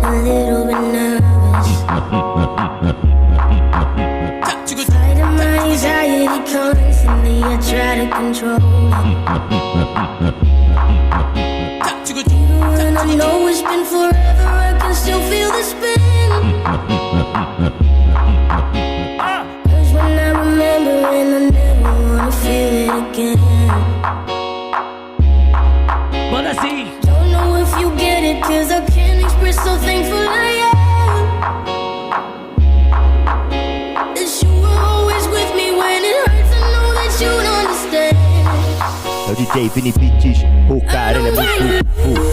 a little bit nervous. Fighting my anxiety constantly, I try to control it. Even when I know it's been forever, I can still feel the spin. Cause when I remember and I never wanna feel it again. But I see. Don't know if you get it, cause I can't express how thankful I am that you were always with me when it hurts. I know that you'd understand. È DJ Vinny Piccic, Puccare le buste.